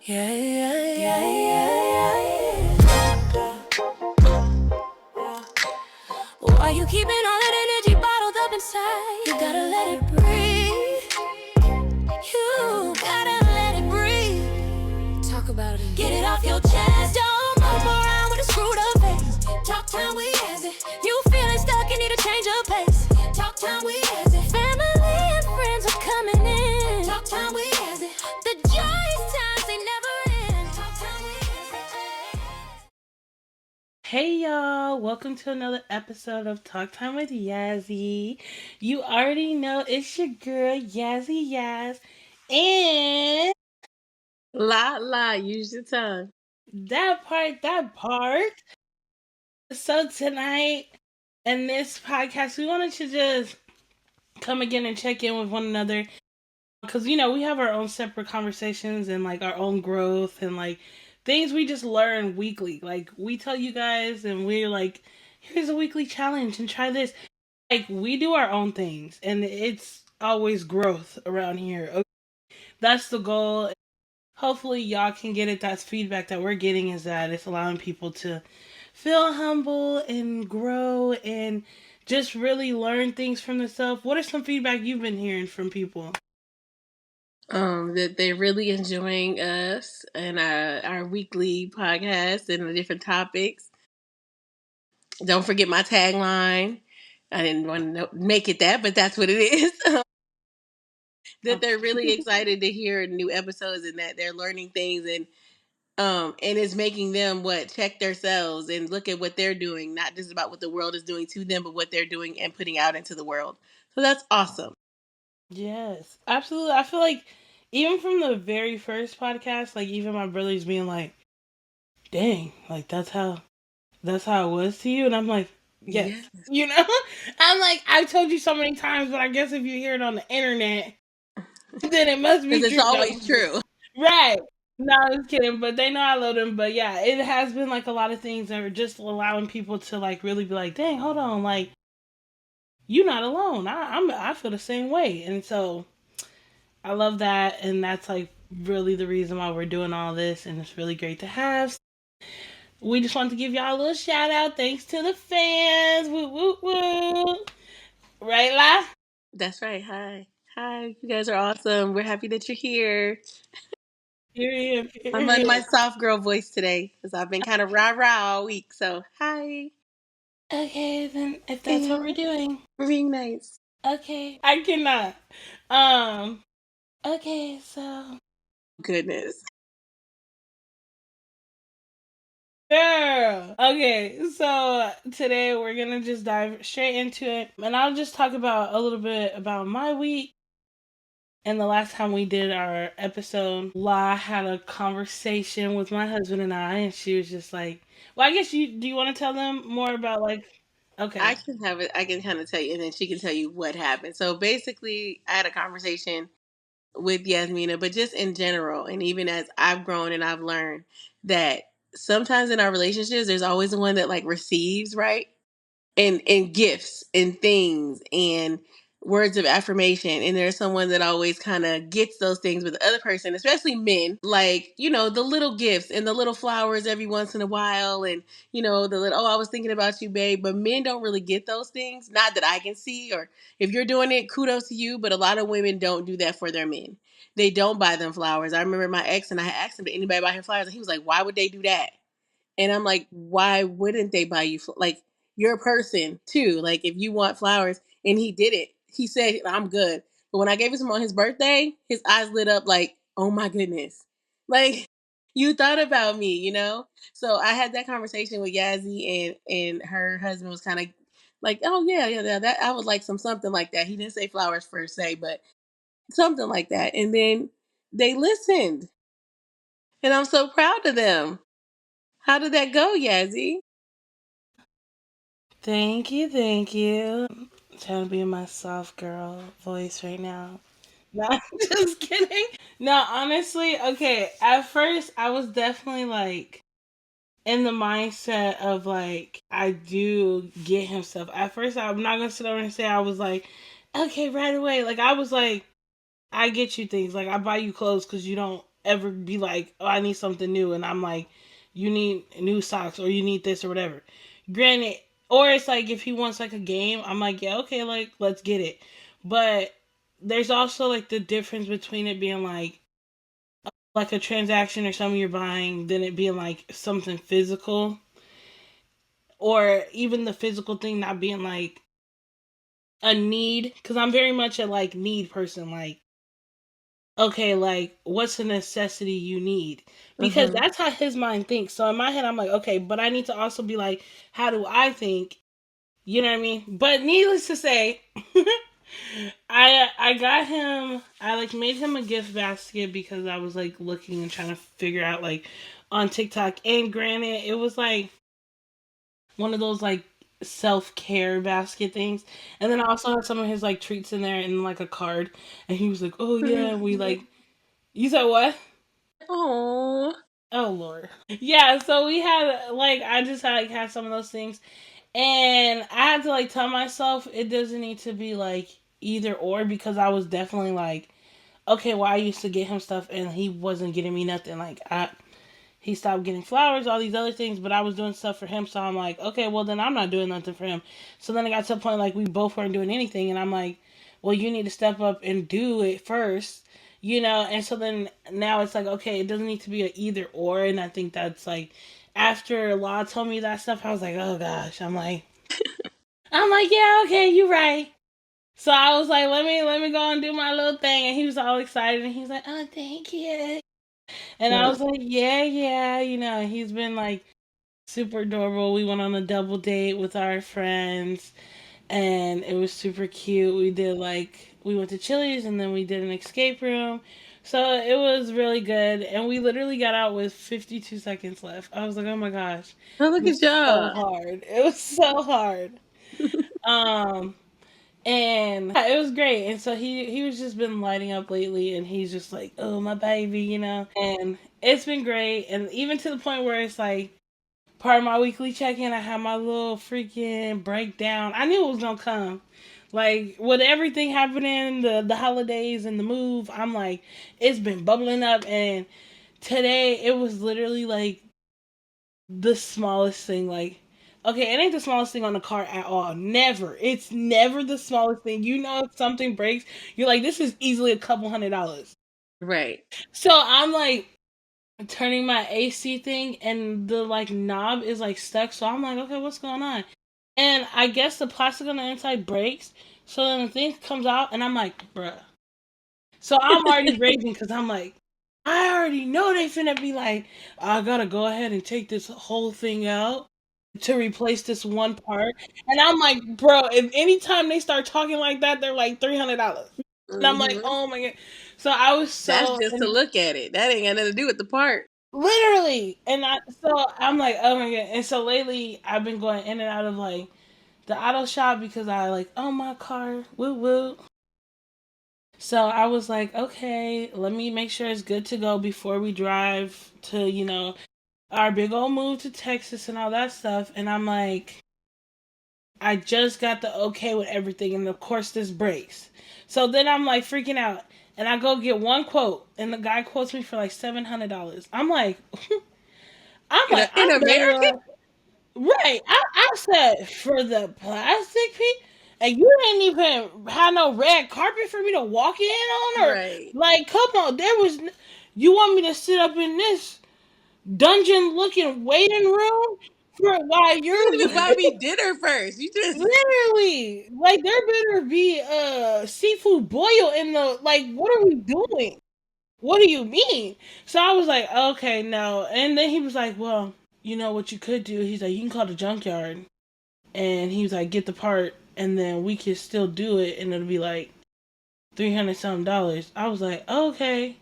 Yeah, yeah, yeah, yeah, yeah. Why you keeping all that energy bottled up inside? You gotta let it breathe. You gotta let it breathe. Talk about it. Get it off your chest. Don't move around with a screwed up face. Talk time we has it. You feeling stuck and need a change of pace. Talk time we has it. Family and friends are coming in. Talk time we has it. The joyous times they never end. Talk time we has it. Hey y'all, welcome to another episode of Talk Time with Yazzy. You already know it's your girl Yazzy Yaz, and Use your tongue. that part. So tonight in this podcast, we wanted to just come again and check in with one another because we have our own separate conversations and like our own growth and like things we just learn weekly. Like we tell you guys, and we're like, here's a weekly challenge and try this. Like we do our own things and it's always growth around here. Okay? That's the goal. Hopefully y'all can get it. That's feedback that we're getting, is that it's allowing people to feel humble and grow and just really learn things from themselves. What are some feedback you've been hearing from people? That they're really enjoying us and our weekly podcast and the different topics. Don't forget my tagline. I didn't want to make it that, but that's what it is. That they're really excited to hear new episodes and that they're learning things and it's making them check themselves and look at what they're doing, not just about what the world is doing to them, but what they're doing and putting out into the world. So that's awesome. Yes, absolutely. I feel like even from the very first podcast, like even my brother's being like, dang, like that's how it was to you, and I'm like, yes, Yeah. I'm like, I've told you so many times, but I guess if you hear it on the internet, then it must be Because it's true. No, always true. right? No, I was kidding, but they know I love them. But yeah, it has been like a lot of things that are just allowing people to like really be like, dang, hold on, like you're not alone. I feel the same way, and so I love that, and that's like really the reason why we're doing all this, and it's really great to have. We just want to give y'all a little shout out. Thanks to the fans. Woo woo woo. Right, La? That's right. Hi. Hi. You guys are awesome. We're happy that you're here. Period. I'm on my Period. soft girl voice today because I've been kind of rah rah all week. So, hi. Okay, then if that's what we're Yeah. doing. We're being nice. Okay. I cannot. Um. Okay, so Goodness. girl. Okay, so today we're gonna just dive straight into it, and I'll just talk about a little bit about my week. And the last time we did our episode, La had a conversation with my husband and I, and she was just like, "Well, I guess you do. You want to tell them more about like?" I Okay. can have it. I can kind of tell you, and then she can tell you what happened. So, basically, I had a conversation with Yasmina, but just in general, and even as I've grown and I've learned that sometimes in our relationships, there's always the one that like receives, right? And gifts and things and words of affirmation, and there's someone that always kind of gets those things with the other person, especially men, like the little gifts and the little flowers every once in a while, and the little, oh, I was thinking about you, babe. But men don't really get those things, not that I can see. Or if you're doing it, kudos to you, but a lot of women don't do that for their men. They don't buy them flowers. I remember my ex, and I had asked him, did anybody buy him flowers, and he was like, why would they do that? And I'm like, why wouldn't they buy you? Like, you're a person too. Like, if you want flowers, and he did it. He said, I'm good. But when I gave it to him on his birthday, his eyes lit up like, oh my goodness. Like, you thought about me, you know? So I had that conversation with Yazzie, and her husband was kind of like, oh yeah, yeah, yeah, that I would like something like that. He didn't say flowers per se, but something like that. And then they listened. And I'm so proud of them. How did that go, Yazzie? Thank you. Thank you. I'm trying to be in my soft girl voice right now. No, just kidding. No, honestly, okay. At first, I was definitely like in the mindset of like I do get him stuff. At first, I'm not gonna sit over and say I was like, okay, right away. Like I was like, I get you things. Like I buy you clothes because you don't ever be like, oh, I need something new, and I'm like, you need new socks or you need this or whatever. Granted, or it's like if he wants like a game, I'm like, yeah, okay, like let's get it. But there's also like the difference between it being like a transaction or something you're buying, than it being like something physical, or even the physical thing not being like a need. Because I'm very much a like need person. Like, okay, like what's a necessity you need? Because Mm-hmm. that's how his mind thinks. So in my head, I'm like, okay, but I need to also be like, how do I think? You know what I mean? But needless to say, I got him. I like made him a gift basket because I was like looking and trying to figure out like on TikTok. And granted, it was like one of those like self care basket things. And then I also had some of his like treats in there and like a card. And he was like, "Oh yeah," and we like. You said what? Oh. Oh Lord. Yeah, so we had like I just had like had some of those things, and I had to like tell myself it doesn't need to be like either or, because I was definitely like, okay, well I used to get him stuff and he wasn't getting me nothing. Like I he stopped getting flowers, all these other things, but I was doing stuff for him, so I'm like, okay, well then I'm not doing nothing for him. So then it got to a point like we both weren't doing anything, and I'm like, well, you need to step up and do it first, and so then now it's like, okay, it doesn't need to be a either or, and I think that's like after Law told me that stuff, I was like, oh gosh, I'm like, yeah, okay, you're right. So I was like, let me go and do my little thing, and he was all excited, and he was like, oh, thank you. And I Yeah. was like, yeah, yeah, he's been like super adorable. We went on a double date with our friends, and it was super cute. We went to Chili's, and then we did an escape room. So it was really good, and we literally got out with 52 seconds left. I was like, oh my gosh, Oh, it look at was so y'all. hard. It was so hard. Um, and yeah, it was great. And so he was just been lighting up lately, and he's just like, oh my baby. And it's been great, and even to the point where it's like part of my weekly check-in, I have my little freaking breakdown. I knew it was gonna come. Like with everything happening, the holidays and the move, I'm like, it's been bubbling up, and today it was literally like the smallest thing. Like, okay, it ain't the smallest thing on the car at all. Never. It's never the smallest thing. If something breaks, you're like, this is easily a couple $100s. Right. So I'm like turning my AC thing, and the like knob is like stuck. So I'm like, okay, what's going on? And I guess the plastic on the inside breaks. So then the thing comes out, and I'm like, bruh. So I'm already raging because I'm like, I already know they finna be like, I gotta go ahead and take this whole thing out to replace this one part. And I'm like, bro, if anytime they start talking like that, they're like $300. And I'm like, Hmm. oh my god. So I was That's so, just to and look at it. That ain't got nothing to do with the part. literally, so I'm like, oh my god. And so lately, I've been going in and out of like the auto shop because I like, oh my car, woo woo. So I was like, okay, let me make sure it's good to go before we drive to, our big old move to Texas and all that stuff. And I'm like, I just got the okay with everything, and of course this breaks. So then I'm like freaking out, and I go get one quote, and the guy quotes me for like $700. I'm like, In I'm better America? off. Right. I said for the plastic piece, and you didn't even have no red carpet for me to walk in on, or Right. like, come on, you want me to sit up in this dungeon looking waiting room for while You you're didn't even buy me dinner first. You just literally like there better be seafood boil in the like, what are we doing? What do you mean? So I was like, okay, no. And then he was like, well, you know what you could do? He's like, you can call the junkyard. And he was like, get the part, and then we can still do it, and it'll be like 300 something dollars. I was like, okay,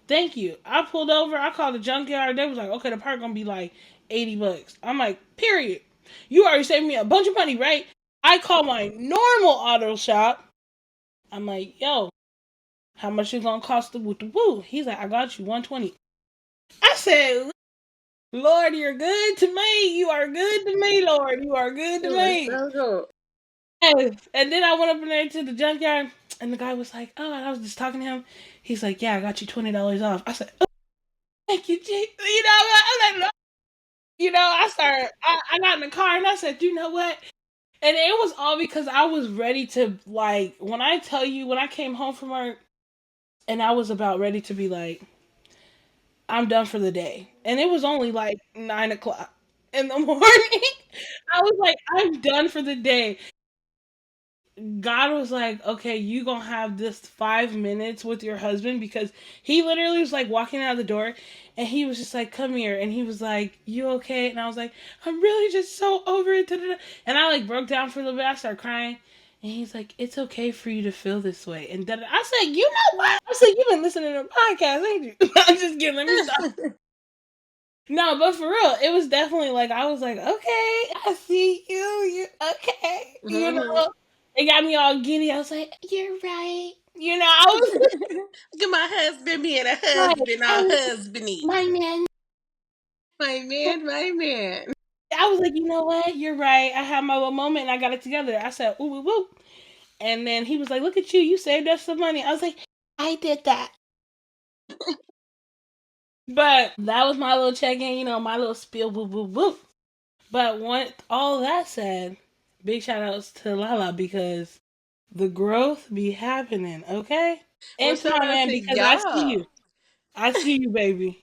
thank you. I pulled over, I called the junkyard. They was like, okay, the part gonna be like $80. I'm like, period. You already saved me a bunch of money, right? I call my normal auto shop. I'm like, yo, how much is gonna cost the woo the woo? He's like, I got you 120. I said, Lord, you're good to me. You are good to me, Lord. You are good to it was me. so cool. Yes. And then I went up in there to the junkyard, and the guy was like, oh, and I was just talking to him. He's like, yeah, I got you $20 off. I said, oh. thank you, Jesus. You know, I'm like, no. You know, I got in the car and I said, you know what? And it was all because I was ready to, like, when I tell you, when I came home from work and I was about ready to be like, I'm done for the day. And it was only like 9 o'clock in the morning. I was like, I'm done for the day. God was like, okay, you gonna have this 5 minutes with your husband because he literally was like walking out of the door and he was just like, come here. And he was like, you okay? And I was like, I'm really just so over it. Da-da-da. And I like broke down for a little bit. I started crying. And he's like, it's okay for you to feel this way. And da-da-da. I said, you know what? I said, you've been listening to the podcast, ain't you? I'm just kidding. Let me stop. No, but for real, it was definitely like I was like, okay, I see you. You okay? You Mhm. know, it got me all giddy. I was like, you're right. You know, I was Look at my husband being a right. husband, all And husbandy. my man, My man, my man. I was like, you know what? You're right. I had my little moment and I got it together. I said, ooh, ooh, ooh. And then he was like, look at you. You saved us some money. I was like, I did that. But that was my little check in. You know, my little spiel. Woo, woo, woo. But once all that said, big shout outs to Lala because the growth be happening, okay? Well, And to shout my out man to because I see y'all. you. I see you, baby.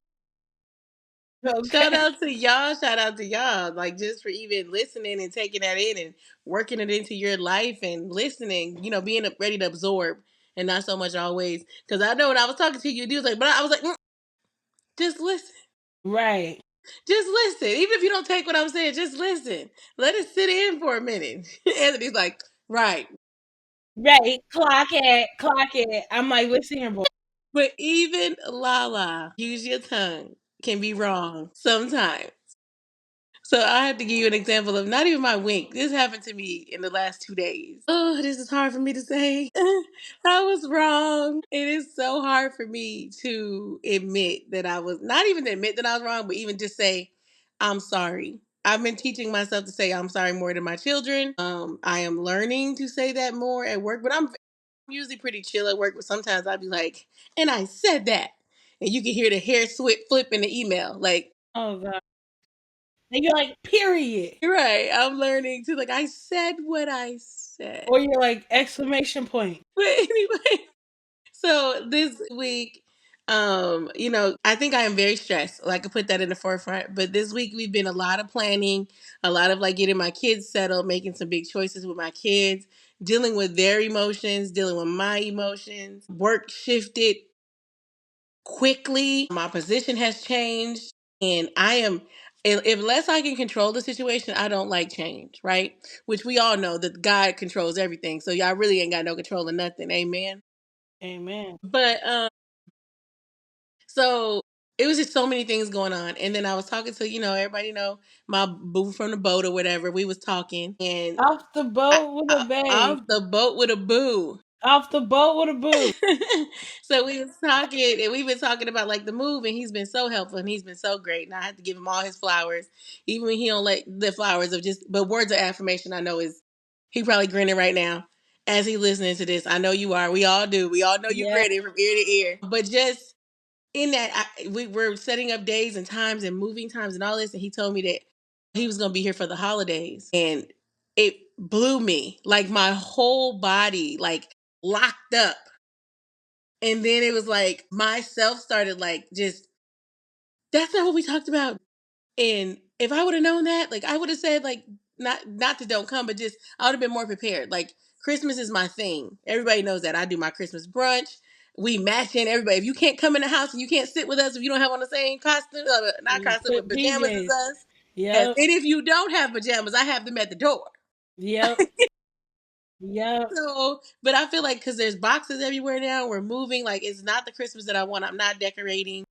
Shout Okay. out to y'all. Shout out to y'all. Like just for even listening and taking that in and working it into your life and listening, being ready to absorb and not so much always. Because I know when I was talking to you, you was like, but I was like, just listen. Right. Just listen. Even if you don't take what I'm saying, just listen. Let it sit in for a minute. Anthony's like, right. Right. Clock it. Clock it. I'm like, listen here, boy. But even Lala, use your tongue, can be wrong sometimes. So I have to give you an example of not even my wink. This happened to me in the last 2 days. Oh, this is hard for me to say. I was wrong. It is so hard for me to admit that I was not even to admit that I was wrong, but even just say, I'm sorry. I've been teaching myself to say I'm sorry more to my children. I am learning to say that more at work, but I'm usually pretty chill at work, but sometimes I'd be like, and I said that. And you can hear the hair flip in the email. Like, Oh god. And you're like, period. you're right. I'm learning to like I said what I said. Or you're like, exclamation point. But anyway, so this week, I think I am very stressed. Like I put that in the forefront. But this week we've been a lot of planning, a lot of like getting my kids settled, making some big choices with my kids, dealing with their emotions, dealing with my emotions. Work shifted quickly. My position has changed, and I am. Unless I can control the situation, I don't like change, right? Which we all know that God controls everything, so y'all really ain't got no control of nothing, amen. Amen. But so it was just so many things going on, and then I was talking to everybody, my boo from the boat or whatever. We was talking, and Off the boat with a bang. off the boat with a boo. Off the boat with a boo. So we was talking and we've been talking about like the move, and he's been so helpful and he's been so great, and I have to give him all his flowers, even when he don't like the flowers of just but words of affirmation. I know is he probably grinning right now as he listening to this. I know you are. We all do. We all know you Yeah. grinning from ear to ear. But just in that, we were setting up days and times and moving times and all this, and he told me that he was going to be here for the holidays, and it blew me like my whole body like locked up. And then it was like myself started like just that's not what we talked about. And if I would have known that, like I would have said like not to don't come, but just I would have been more prepared. Like Christmas is my thing. Everybody knows that. I do my Christmas brunch. We match in everybody. If you can't come in the house and you can't sit with us, if you don't have on the same costume, not You costume, but put pajamas as PJs. us. Yes. Yep. And if you don't have pajamas, I have them at the door. Yep. Yep. So, but I feel like because there's boxes everywhere now, we're moving. Like it's not the Christmas that I want. I'm not decorating.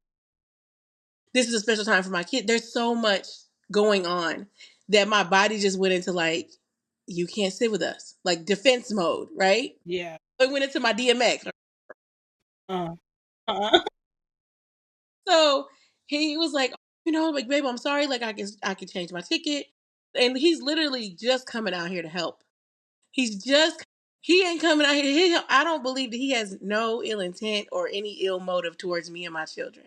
This is a special time for my kid. There's so much going on that my body just went into like, you can't sit with us, like defense mode, right? Yeah. It went into my DMX. Uh. Uh. So he was like, like, babe, I'm sorry, like I can change my ticket, and he's literally just coming out here to help. He's just He ain't coming out here. I don't believe that he has no ill intent or any ill motive towards me and my children.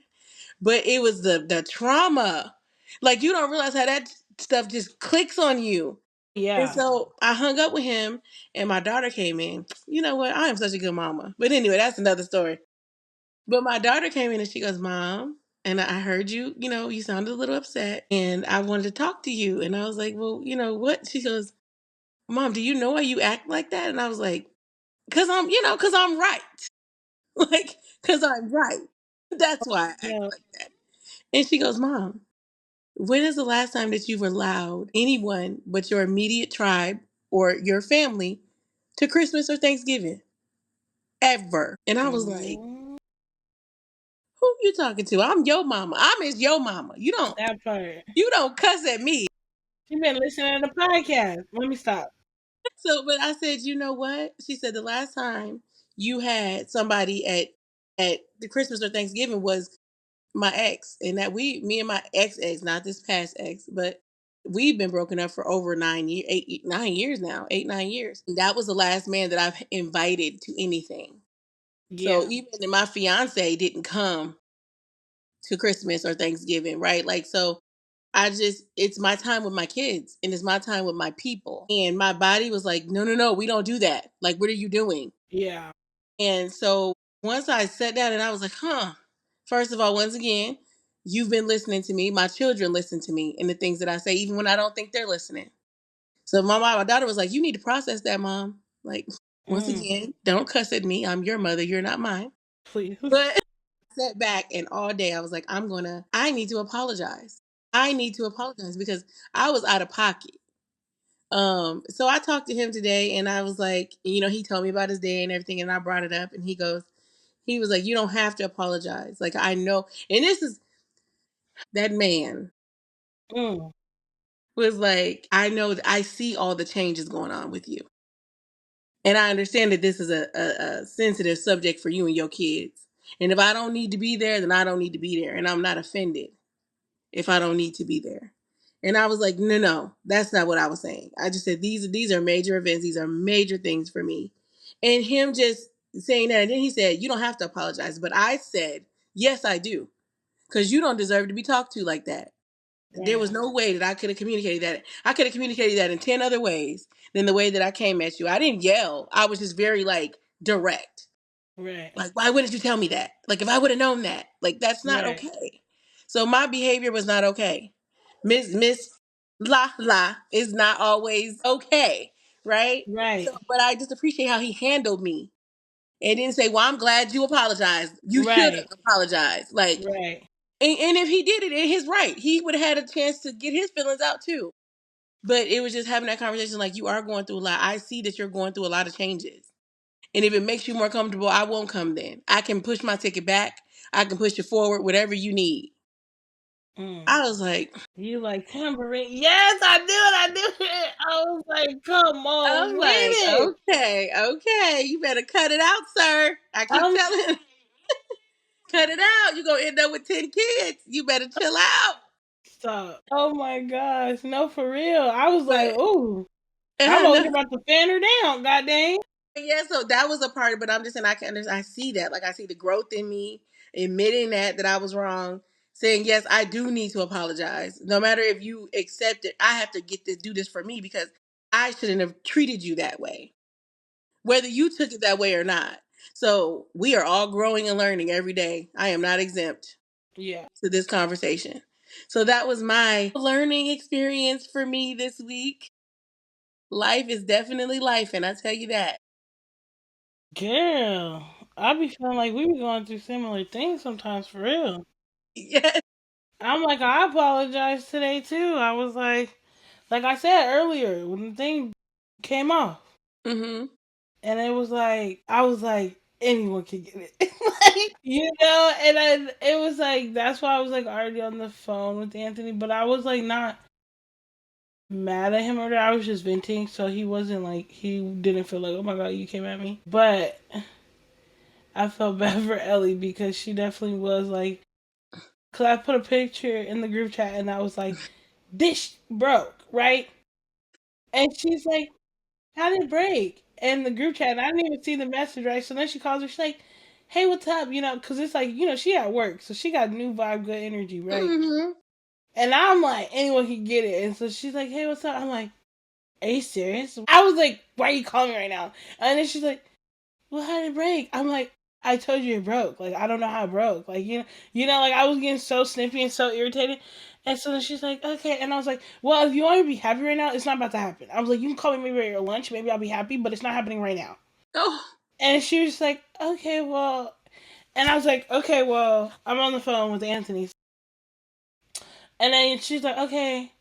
But it was the trauma. Like, you don't realize how that stuff just clicks on you. And Yeah. so I hung up with him, and my daughter came in. You know what? I am such a good mama. But anyway, that's another story. But my daughter came in and she goes, Mom, and I heard you, you sounded a little upset, and I wanted to talk to you. And I was like, well, what? She goes, Mom, do you know why you act like that? And I was like, because I'm right. Like, because I'm right. That's why I act Yeah. like that. And she goes, Mom, when is the last time that you've allowed anyone but your immediate tribe or your family to Christmas or Thanksgiving? Ever. And I was like, Mm, who you talking to? I'm your mama. I'm his your mama. You don't that part. you don't cuss at me. She been listening to the podcast. Let me stop. So, but I said, you know what? She said the last time you had somebody at the Christmas or Thanksgiving was my ex, and that me and my ex, not this past ex, but we've been broken up for over 9 years, 9 years now, 8, 9 years. That was the last man that I've invited to anything. So Yeah. even if my fiance didn't come to Christmas or Thanksgiving, right? Like, so it's my time with my kids and it's my time with my people. And my body was like, no, no, no, we don't do that. Like, what are you doing? Yeah. And so once I sat down and I was like, first of all, once again, you've been listening to me. My children listen to me and the things that I say, even when I don't think they're listening. So my daughter was like, you need to process that, Mom. Like, once Mm, again, don't cuss at me. I'm your mother. You're not mine. please. But I sat back and all day I was like, I need to apologize. I need to apologize because I was out of pocket. So I talked to him today and I was like, he told me about his day and everything, and I brought it up and he was like, you don't have to apologize. Like, I know. And this is that man Mm, was like, I know that I see all the changes going on with you. And I understand that this is a sensitive subject for you and your kids. And if I don't need to be there, then I don't need to be there. And I'm not offended if I don't need to be there. And I was like, no, no, that's not what I was saying. I just said these are major events. These are major things for me. And him just saying that, and then he said, you don't have to apologize. But I said, yes, I do, because you don't deserve to be talked to like that. There was right. no way that I could have communicated that. I could have communicated that in 10 other ways than the way that I came at you. I didn't yell. I was just very like direct. Right. Like, why wouldn't you tell me that? Like, if I would have known that, like, that's not Right. okay. So my behavior was not okay. Miss La La is not always okay, right? Right. So, but I just appreciate how he handled me and didn't say, "Well, I'm glad you apologized. You should have Right. apologized." Like, Right. and if he did it in his right, he would have had a chance to get his feelings out too. But it was just having that conversation, like, you are going through a lot. I see that you're going through a lot of changes. And if it makes you more comfortable, I won't come then. I can push my ticket back. I can push it forward, whatever you need. Mm. I was like, You like tambourine? Yes, I do it. I do it. I was like, come on I'm with like, it. okay, okay, you better cut it out, sir. I keep I'm telling him, cut it out. You're gonna end up with 10 kids. You better chill out. stop. Oh my gosh, no, for real. I was like, But ooh, I'm over no. here about to fan her down. God dang. Yeah, so that was a part, but I'm just saying I can understand. I see that. Like, I see the growth in me, admitting that I was wrong, saying yes, I do need to apologize. No matter if you accept it, I have to get to do this for me because I shouldn't have treated you that way, whether you took it that way or not. So we are all growing and learning every day. I am not exempt Yeah. to this conversation. So that was my learning experience for me this week. Life is definitely life, and I tell you that. Girl, I be feeling like we be going through similar things sometimes for real. Yes. I'm like, I apologize today too. I was like I said earlier, when the thing came off, Hmm. and it was like, I was like, anyone can get it. Like, and then it was like, that's why I was like already on the phone with Anthony, but I was like not mad at him or that. I was just venting, so he wasn't like, he didn't feel like, oh my god, you came at me. But I felt bad for Ellie because she definitely was like, because I put a picture in the group chat and I was like, this broke, right? And she's like, how did it break? in the group chat, and I didn't even see the message, right? So then she calls her, she's like, "Hey, what's up?" Because it's like, she at work, so she got new vibe, good energy, right? Mm-hmm. And I'm like, anyone can get it. And so she's like, "Hey, what's up?" I'm like, "Are you serious?" I was like, "Why are you calling me right now?" And then she's like, "Well, how did it break?" I'm like, "I told you it broke. Like, I don't know how it broke. Like, like I was getting so snippy and so irritated." And so then she's like, "Okay." And I was like, "Well, if you want to be happy right now, it's not about to happen." I was like, "You can call me maybe at your lunch. Maybe I'll be happy, but it's not happening right now." Oh. And she was like, "Okay, well," and I was like, "Okay, well, I'm on the phone with Anthony." And then she's like, "Okay,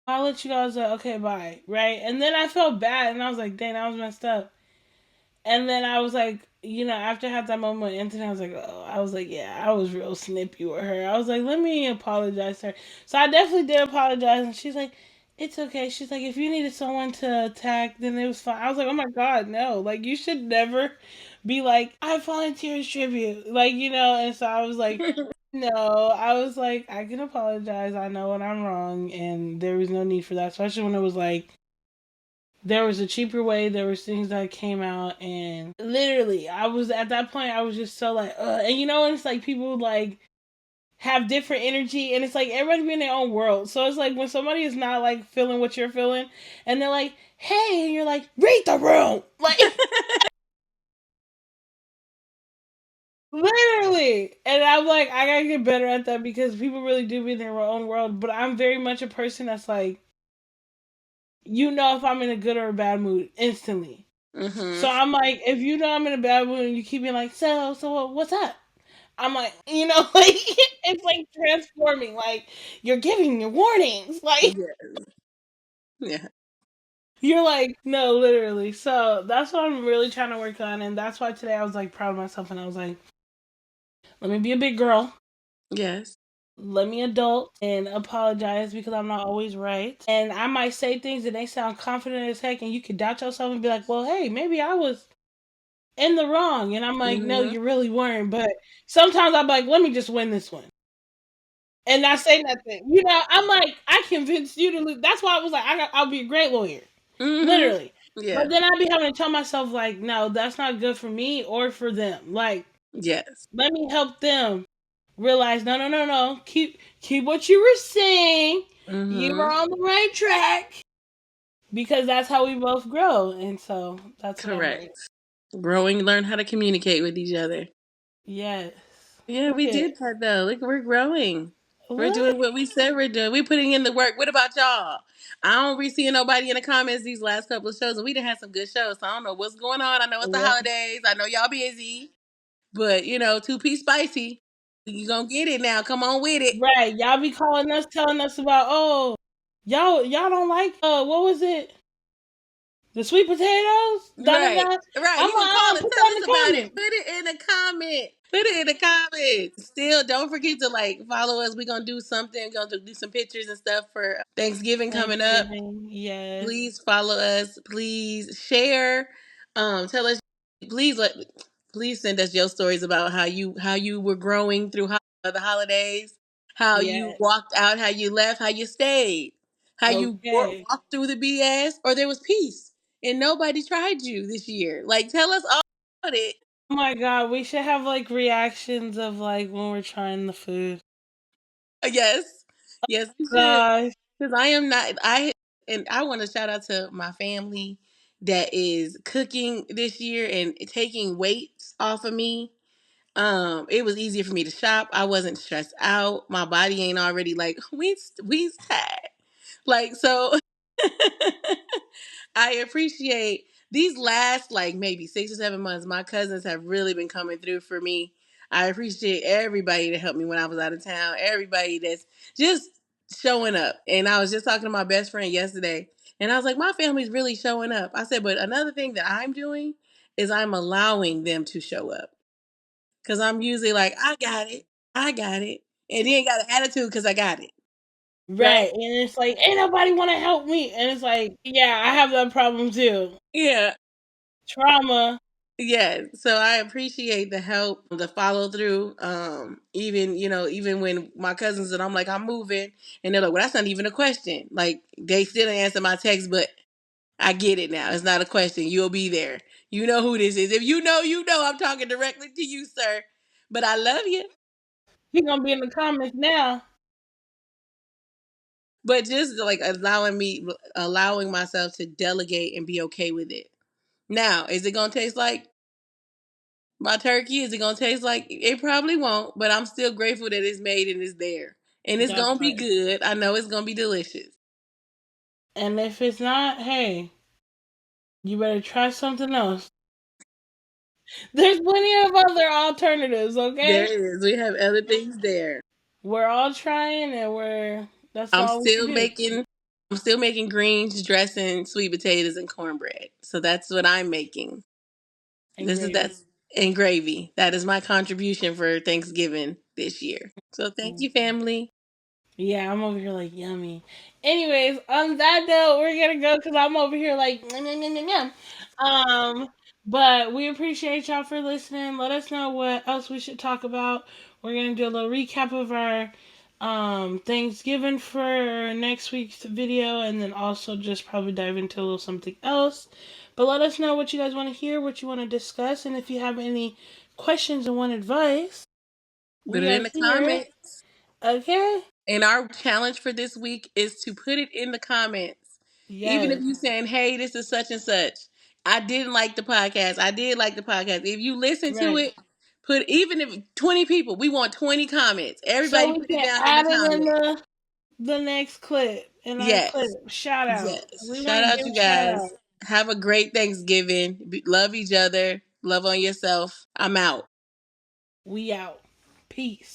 I'll let you guys know. Okay, bye." Right? And then I felt bad, and I was like, "Dang, I was messed up." And then I was like, after I had that moment with Anthony, I was like, yeah, I was real snippy with her. I was like, let me apologize to her. So I definitely did apologize. And she's like, it's okay. She's like, if you needed someone to attack, then it was fine. I was like, oh my God, no. Like, you should never be like, I volunteer as tribute. Like, and so I was like, no, I was like, I can apologize. I know when I'm wrong. And there was no need for that, especially when it was like, there was a cheaper way. There was things that came out, and literally, I was at that point. I was just so like, and and it's like people like have different energy, and it's like everybody be in their own world. So it's like when somebody is not like feeling what you're feeling, and they're like, "Hey," and you're like, "Read the room," like literally. And I'm like, I gotta get better at that because people really do be in their own world. But I'm very much a person that's like, if I'm in a good or a bad mood instantly. So Mm-hmm. I'm like, if I'm in a bad mood and you keep being like, so what's up? I'm like, like it's like transforming. Like you're giving your warnings. Like Yeah. Yeah. you're like, no, literally. So that's what I'm really trying to work on, and that's why today I was like proud of myself, and I was like, let me be a big girl. Yes. Let me adult and apologize because I'm not always right. And I might say things that they sound confident as heck, and you could doubt yourself and be like, well, hey, maybe I was in the wrong. And I'm like, no, Mm-hmm. you really weren't. But sometimes I'm like, let me just win this one and not say nothing. I'm like, I convinced you to lose. That's why I was like, I'll be a great lawyer, Mm-hmm. literally. Yeah. But then I'd be having to tell myself like, no, that's not good for me or for them. Like, Yes. let me help them realize, no, no, no, no. Keep what you were saying. You were Mm-hmm. on the right track because that's how we both grow. And so that's what I'm Correct. doing. Growing, learn how to communicate with each other. Yes. Yeah, we Okay. did that though. Look, we're growing. We're What? doing what we said we're doing. We're putting in the work. What about y'all? I don't be seeing nobody in the comments these last couple of shows, and we done had some good shows. So I don't know what's going on. I know it's the What? holidays. I know y'all busy, but 2-piece spicy. You gonna get it now? Come on with it. Right. Y'all be calling us, telling us about, oh, y'all don't like what was it? The sweet potatoes? Da da Right, da. right. I'm You can call put and tell that in us the about it. comments. Put it in the comment. Put it in the comments. Still, don't forget to follow us. We're gonna do something. We're gonna do some pictures and stuff for Thanksgiving coming up. Thanksgiving, yes. Please follow us. Please share. Tell us. Please Please send us your stories about how you were growing through the holidays. How you Yes. walked out. How you left. How you stayed. How you Okay. walked through the BS, or there was peace and nobody tried you this year. Tell us all about it. Oh my god, we should have like reactions of like when we're trying the food. Yes, yes, we should. Gosh. Because I am not. I want to shout out to my family that is cooking this year and taking weights off of me. It was easier for me to shop. I wasn't stressed out. My body ain't already like we tired. So I appreciate these last maybe 6 or 7 months. My cousins have really been coming through for me. I appreciate everybody that helped me when I was out of town. Everybody that's just showing up. And I was just talking to my best friend yesterday, and I was like, my family's really showing up. I said, but another thing that I'm doing is I'm allowing them to show up because I'm usually like, I got it, and then got an attitude because I got it, right? Right. And it's like, ain't nobody wanna help me. And it's like, yeah, I have that problem too. Yeah. Trauma. Yeah, so I appreciate the help, the follow through. Even when my cousins and I'm like, I'm moving, and they're like, well, that's not even a question. Like they still didn't answer my text, but I get it now. It's not a question. You'll be there. You know who this is. If you know, you know. I'm talking directly to you, sir. But I love you. You're gonna be in the comments now. But just like allowing myself to delegate and be okay with it. Now, is it gonna taste like my turkey? Is it gonna taste like it? Probably won't, but I'm still grateful that it's made and it's there. And it's That gonna be part. good. I know it's gonna be delicious. And if it's not, hey, you better try something else. There's plenty of other alternatives, There okay? is. We have other things there. We're all trying and that's I'm all we can still do. making I'm still making greens, dressing, sweet potatoes, and cornbread. So that's what I'm making. And gravy. That's and gravy. That is my contribution for Thanksgiving this year. So thank you, Mm. family. Yeah, I'm over here like yummy. Anyways, on that note, we're gonna go because I'm over here like yum, yum, yum, yum, yum. But we appreciate y'all for listening. Let us know what else we should talk about. We're gonna do a little recap of our Thanksgiving for next week's video, and then also just probably dive into a little something else. But let us know what you guys want to hear, what you want to discuss, and if you have any questions and want advice, Put we it are in the here. comments. Okay. And our challenge for this week is to put it in the comments. Even if Yes. you saying, hey, this is such and such. I didn't like the podcast. I did like the podcast. If you listen to Right. it, put even if 20 people, we want 20 comments. So Everybody we put it can down in the add it in comments. the next clip in our clip. Yes. Shout out. Yes. We want Shout to out give you a shout guys. out. Have a great Thanksgiving. Love each other. Love on yourself. I'm out. We out. Peace.